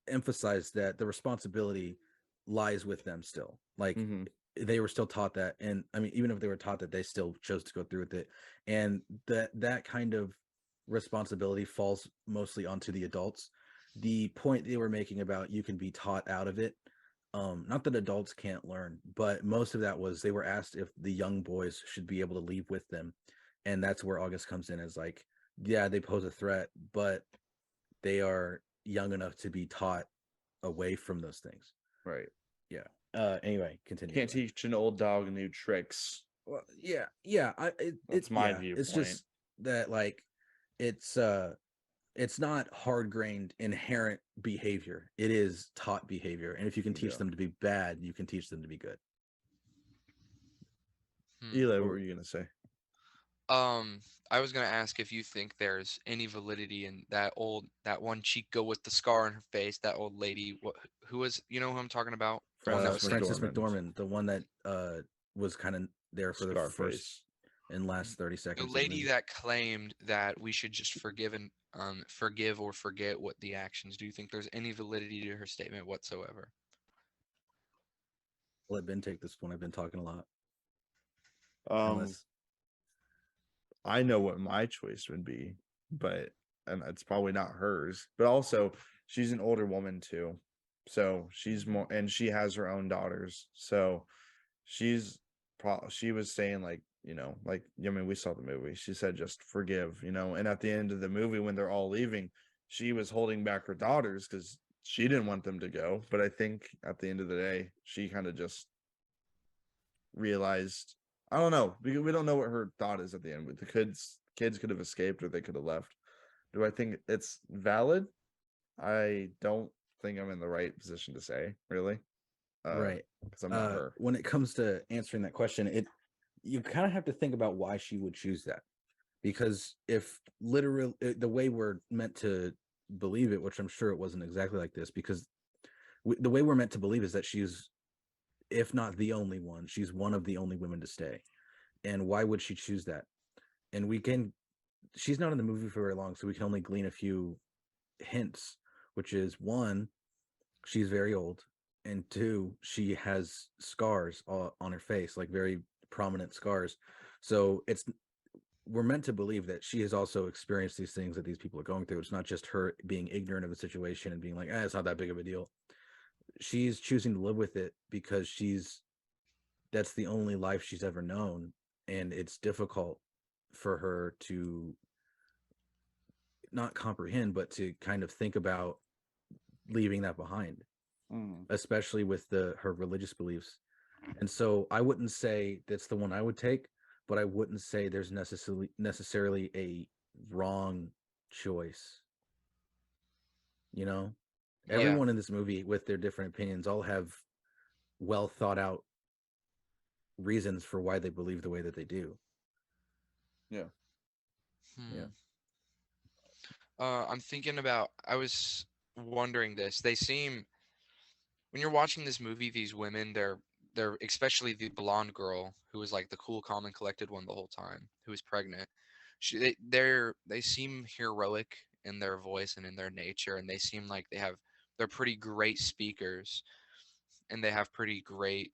emphasize that the responsibility lies with them still. Like, they were still taught that, and I mean, even if they were taught that, they still chose to go through with it, and that kind of responsibility falls mostly onto the adults. The point they were making about you can be taught out of it, not that adults can't learn, but most of that was they were asked if the young boys should be able to leave with them, and that's where August comes in as like, yeah, they pose a threat, but they are young enough to be taught away from those things. Right. Yeah. Anyway, continue. Can't teach an old dog new tricks. Well, yeah. It's my viewpoint. It's just that, like, it's not hard-grained inherent behavior. It is taught behavior, and if you can teach them to be bad, you can teach them to be good. Eli, what were you gonna say? I was gonna ask if you think there's any validity in that one Chico with the scar on her face, that old lady. Who was, who I'm talking about? Frances McDormand, the one that was kind of there for the first and last 30 seconds. The lady that claimed that we should just forgive or forget what the actions. Do you think there's any validity to her statement whatsoever? I'll let Ben take this one. I've been talking a lot. I know what my choice would be, and it's probably not hers. But also, she's an older woman too, so she's more, and she has her own daughters. So she was saying like, like, I mean, we saw the movie. She said just forgive, and at the end of the movie when they're all leaving, she was holding back her daughters because she didn't want them to go. But I think at the end of the day, she kind of just realized, I don't know, because we don't know what her thought is at the end. With the kids could have escaped or they could have left. Do I think it's valid? I don't think I'm in the right position to say, really. Right. Because I'm not her. When it comes to answering that question, you kind of have to think about why she would choose that. Because if literally the way we're meant to believe it, which I'm sure it wasn't exactly like this, because the way we're meant to believe is that she's, if not the only one, she's one of the only women to stay. And why would she choose that? And she's not in the movie for very long, so we can only glean a few hints, which is one, she's very old, and two, she has scars on her face, like very prominent scars. So we're meant to believe that she has also experienced these things that these people are going through. It's not just her being ignorant of the situation and being like, it's not that big of a deal. She's choosing to live with it because that's the only life she's ever known, and it's difficult for her to not comprehend, but to kind of think about leaving that behind, especially with her religious beliefs. And so I wouldn't say that's the one I would take, but I wouldn't say there's necessarily a wrong choice. Everyone in this movie with their different opinions all have well thought out reasons for why they believe the way that they do. Yeah. Yeah. I'm thinking about, I was wondering this. They seem, when you're watching this movie, these women, they're especially the blonde girl who was like the cool, calm, and collected one the whole time, who was pregnant. They seem heroic in their voice and in their nature, and they seem like they're pretty great speakers, and they have a pretty great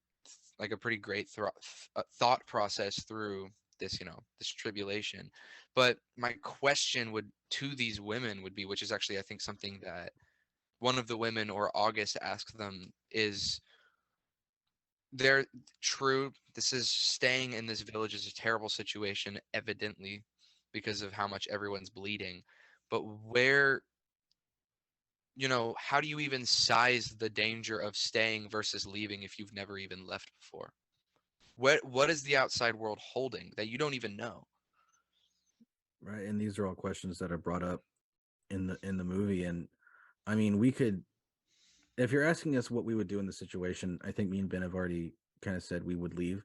thought process through this, this tribulation. But my question to these women would be, which is actually I think something that one of the women or August asked them, is they're true. This is staying in this village is a terrible situation, evidently, because of how much everyone's bleeding. But how do you even size the danger of staying versus leaving if you've never even left before? What is the outside world holding that you don't even know? Right. And these are all questions that are brought up in the movie. And I mean, if you're asking us what we would do in the situation, I think me and Ben have already kind of said we would leave,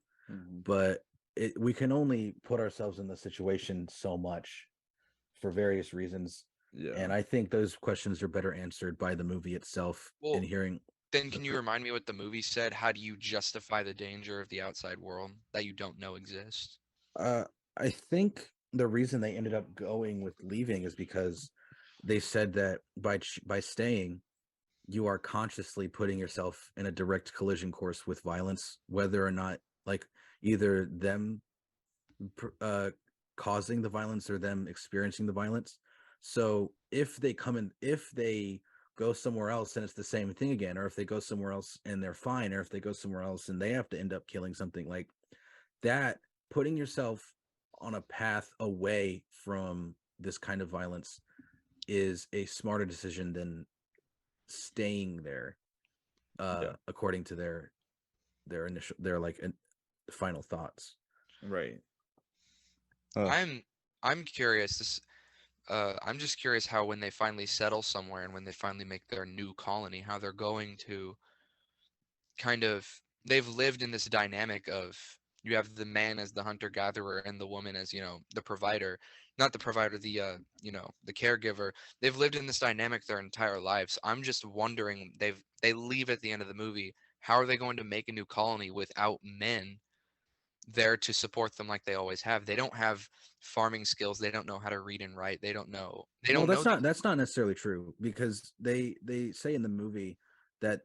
but we can only put ourselves in the situation so much for various reasons. Yeah. And I think those questions are better answered by the movie itself and hearing. Then can you remind me what the movie said? How do you justify the danger of the outside world that you don't know exists? I think the reason they ended up going with leaving is because they said that by staying, you are consciously putting yourself in a direct collision course with violence, whether or not like either them causing the violence or them experiencing the violence. So if they go somewhere else and it's the same thing again, or if they go somewhere else and they're fine, or if they go somewhere else and they have to end up killing something like that, putting yourself on a path away from this kind of violence is a smarter decision than staying there, according to their initial, final thoughts. Right. I'm curious. I'm just curious how when they finally settle somewhere and when they finally make their new colony, how they're going to they've lived in this dynamic of, you have the man as the hunter-gatherer and the woman as, the provider, not the provider, the caregiver. They've lived in this dynamic their entire lives. I'm just wondering, they leave at the end of the movie. How are they going to make a new colony without men there to support them like they always have? They don't have farming skills. They don't know how to read and write. They don't know. That's not necessarily true, because they say in the movie that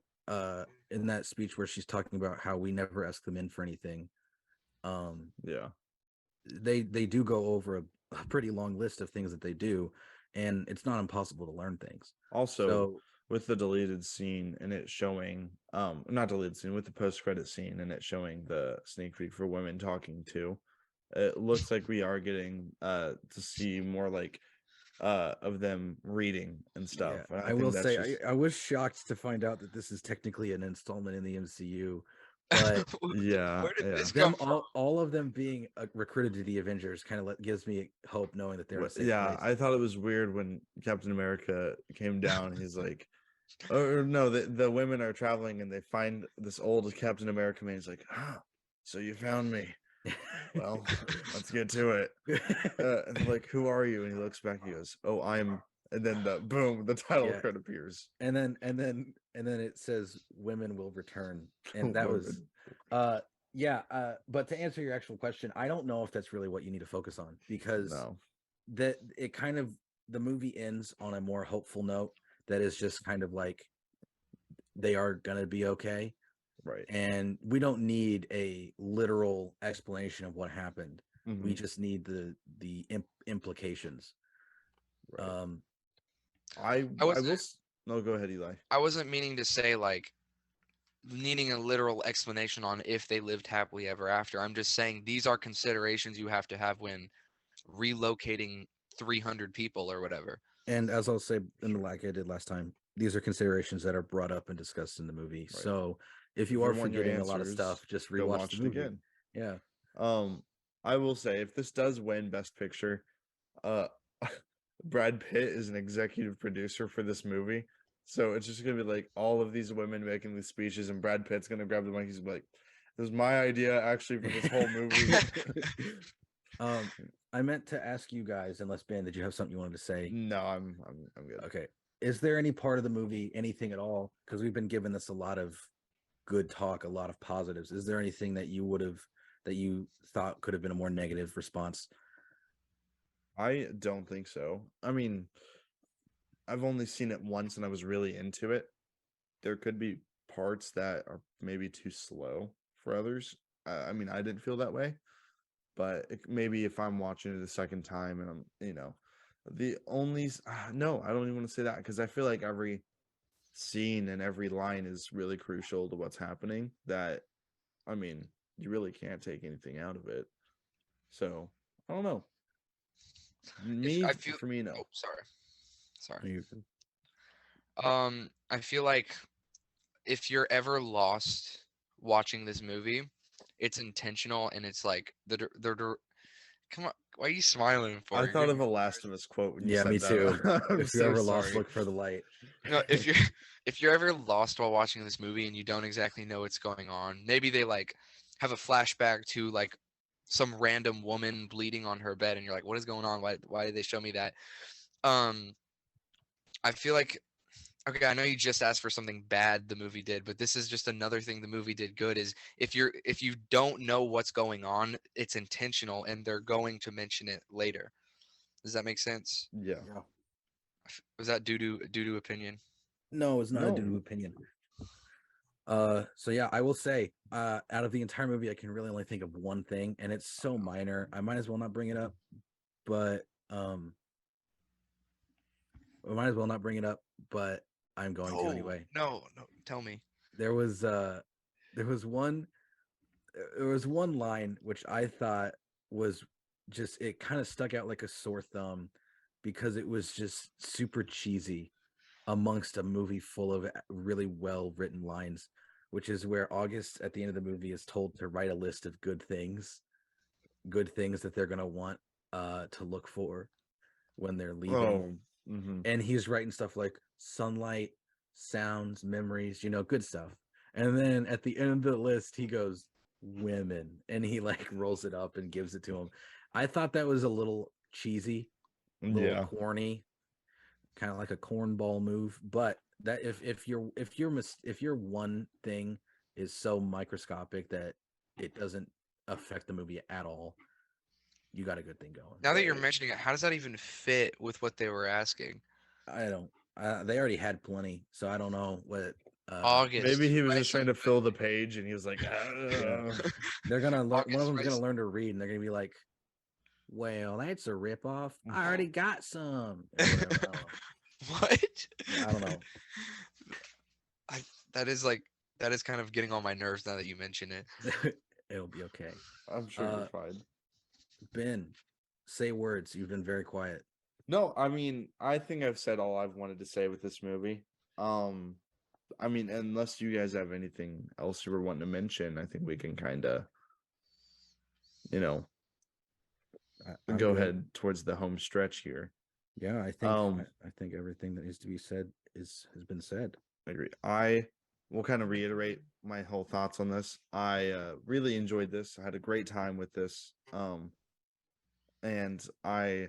in that speech where she's talking about how we never ask them in for anything, they do go over a pretty long list of things that they do, and it's not impossible to learn things. Also, So with the deleted scene and it showing, not deleted scene, with the post-credit scene and it showing the sneak peek for women talking to, it looks like we are getting to see more like of them reading and stuff. yeah, And I think will that's say just- I was shocked to find out that this is technically an installment in the MCU, but yeah, Where did yeah. this them come from? all of them being recruited to the Avengers kind of gives me hope knowing that they're in a safe Yeah, place. I thought it was weird when Captain America came down. He's like, or no, the women are traveling and they find this old Captain America man. He's like, so you found me. Well, let's get to it. And they're like, who are you? And he looks back. He goes, oh, I'm. And then the boom, the title Yeah. card appears. and then it says women will return, and that was Women. but to answer your actual question, I don't know if that's really what you need to focus on, because No, that it kind of, the movie ends on a more hopeful note that is just kind of like they are gonna be okay, right. and we don't need a literal explanation of what happened. We Mhm, just need the implications. right. I I was will. No, go ahead, Eli. I wasn't meaning to say like needing a literal explanation on if they lived happily ever after. I'm just saying these are considerations you have to have when relocating 300 people or whatever. And as I'll say like I did last time, these are considerations that are brought up and discussed in the movie. Right. So if If you you are want your forgetting a lot of answers, stuff, just go rewatch watch the it movie. again. Yeah. I will say if this does win Best Picture, uh, Brad Pitt is an executive producer for this movie, so it's just gonna be like all of these women making these speeches, and Brad Pitt's gonna grab the mic. He's gonna be like, "This is my idea, actually, for this whole movie." I meant to ask you guys, unless Ben, did you have something you wanted to say? No, I'm good. Okay. Is there any part of the movie, anything at all? Because we've been given this a lot of good talk, a lot of positives. Is there anything that you thought could have been a more negative response? I don't think so. I mean, I've only seen it once, and I was really into it. There could be parts that are maybe too slow for others. I mean, I didn't feel that way, but maybe if I'm watching it a second time and I'm, the only no, I don't even want to say that because I feel like every scene and every line is really crucial to what's happening. That I mean, you really can't take anything out of it. So I don't know. For me, no. Oh, sorry. You- I feel like if you're ever lost watching this movie, it's intentional and it's like come on, why are you smiling for? I You're thought getting of a Last of Us quote when you Yeah, said me that. too. I'm If you're so ever lost, sorry. look for the light. No, if you're ever lost while watching this movie and you don't exactly know what's going on, maybe they like have a flashback to like some random woman bleeding on her bed and you're like, what is going on? Why did they show me that? I feel like, okay, I know you just asked for something bad the movie did, but this is just another thing the movie did good is if you don't know what's going on, it's intentional and they're going to mention it later. Does that make sense? Yeah. Yeah. Was that due to opinion? No, it's not a due to No. opinion. So yeah, I will say, out of the entire movie, I can really only think of one thing, and it's so minor. I might as well not bring it up, but I might as well not bring it up, but I'm going to anyway. No, tell me. There was one line which I thought was just, it kind of stuck out like a sore thumb because it was just super cheesy amongst a movie full of really well written lines, which is where August at the end of the movie is told to write a list of good things that they're going to want to look for when they're leaving. Oh, mhm. And he's writing stuff like sunlight, sounds, memories, good stuff. And then at the end of the list, he goes, women, and he like rolls it up and gives it to him. I thought that was a little cheesy, a little Yeah. corny, kind of like a cornball move. But that if your one thing is so microscopic that it doesn't affect the movie at all, you got a good thing going. Now that you're mentioning it, how does that even fit with what they were asking? I don't. They already had plenty, so I don't know what. August. Maybe he was write just trying some to fill the page, and he was like, They're gonna learn. One of August, them's write gonna some- learn to read, and they're gonna be like, Well, that's a ripoff. I already got some. Or whatever. What? I don't know. That is kind of getting on my nerves now that you mention it. It'll be okay. I'm sure you're fine. Ben, say words. You've been very quiet. No, I mean, I think I've said all I've wanted to say with this movie. I mean, unless you guys have anything else you were wanting to mention, I think we can kind of, I'm go good. ahead towards the home stretch here. Yeah, I think everything that needs to be said has been said. I agree. I will kind of reiterate my whole thoughts on this. I really enjoyed this. I had a great time with this. And I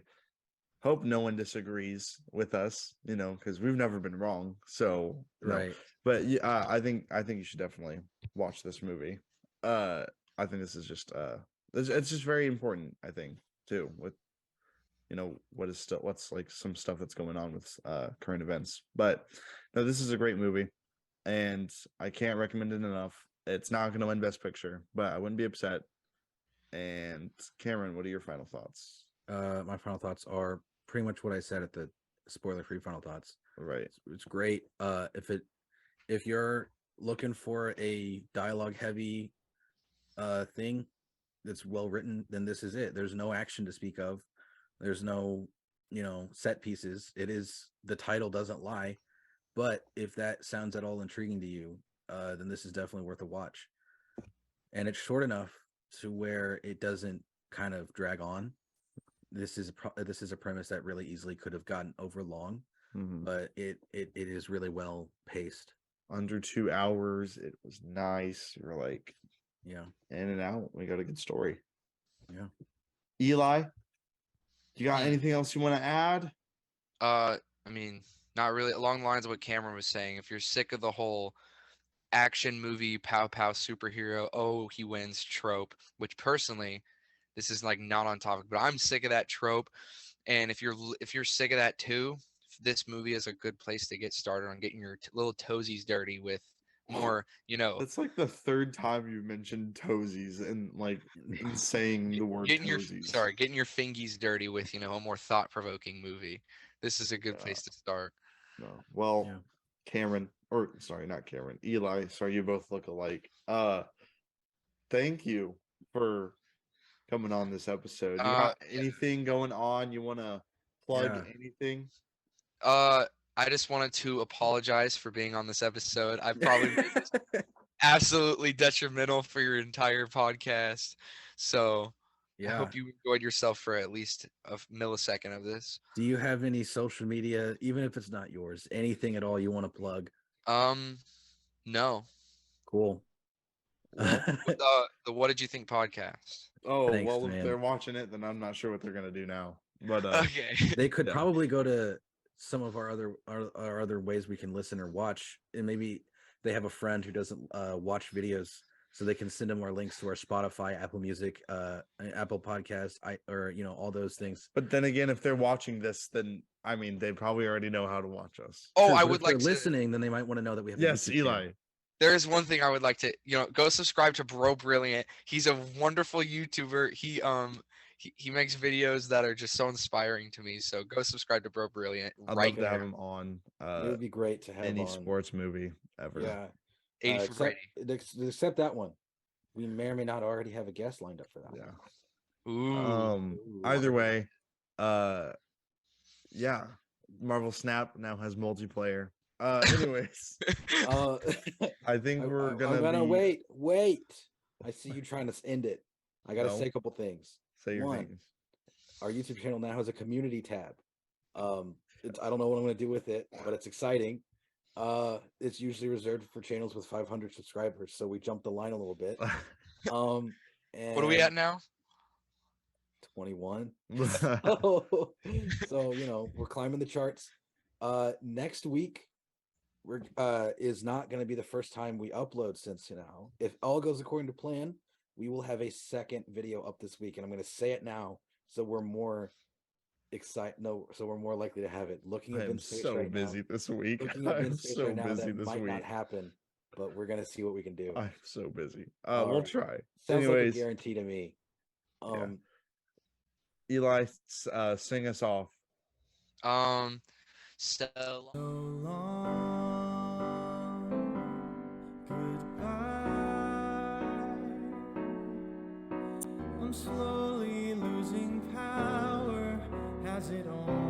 hope no one disagrees with us, because we've never been wrong. So, Right. But yeah, I think you should definitely watch this movie. I think this is just it's just very important, I think, too, with what's like some stuff that's going on with current events. But no, this is a great movie, and I can't recommend it enough. It's not going to win Best Picture, but I wouldn't be upset. And Cameron, what are your final thoughts? My final thoughts are pretty much what I said at the spoiler-free final thoughts. Right. It's great. If you're looking for a dialogue-heavy thing that's well written, then this is it. There's no action to speak of. There's no, set pieces. The title doesn't lie. But if that sounds at all intriguing to you, then this is definitely worth a watch. And it's short enough to where it doesn't kind of drag on. This is a premise that really easily could have gotten over long, but it is really well paced. Under 2 hours, it was nice. You're like, yeah, in and out. We got a good story. Yeah. Eli, you got anything else you want to add? I mean, not really. Along the lines of what Cameron was saying, if you're sick of the whole action movie pow pow superhero, oh, he wins trope, which personally, this is like not on topic, but I'm sick of that trope. And if you're sick of that too, this movie is a good place to get started on getting your little toesies dirty with more, That's like the third time you mentioned toesies and saying the word getting toesies. getting your fingies dirty with, a more thought-provoking movie. This is a good place to start. No. Well, Cameron, or sorry, not Cameron, Eli, sorry, you both look alike. Thank you for coming on this episode. You got anything going on? You want to plug anything? I just wanted to apologize for being on this episode. I probably made this absolutely detrimental for your entire podcast. So I hope you enjoyed yourself for at least a millisecond of this. Do you have any social media, even if it's not yours, anything at all you want to plug? No. Cool. The What Did You Think podcast. Oh, thanks, well, man. If they're watching it, then I'm not sure what they're gonna do now. But okay, they could probably go to some of our other ways we can listen or watch, and maybe they have a friend who doesn't watch videos, so they can send them our links to our Spotify, Apple Music, Apple Podcasts, all those things. But then again, if they're watching this, then I mean, they probably already know how to watch us. Oh, True, I would if like they're listening, then they might want to know that we have. Yes, Eli. Channel. There is one thing I would like to, go subscribe to Bro Brilliant. He's a wonderful YouTuber. He makes videos that are just so inspiring to me. So go subscribe to Bro Brilliant. I'd love to have him on. It would be great to have any on. Sports movie ever. Yeah, 80 for Brady. Except that one. We may or may not already have a guest lined up for that. Yeah. Ooh. Either way, yeah. Marvel Snap now has multiplayer. Anyways, I think we're gonna wait. I see you trying to end it. I gotta say a couple things. Say your things. Our YouTube channel now has a community tab. I don't know what I'm gonna do with it, but it's exciting. It's usually reserved for channels with 500 subscribers, so we jumped the line a little bit. And what are we at now? 21. So we're climbing the charts. Next week is not going to be the first time we upload since now. If all goes according to plan, we will have a second video up this week, and I'm going to say it now so we're more excited. No, so we're more likely to have it. Looking at Ben's face right busy now, this week. I'm so busy this week. Not happen, but we're going to see what we can do. I'm so busy. We'll try. Sounds Anyways, like a guarantee to me. Eli, sing us off. So So long, goodbye. I'm slowly losing power. Has it all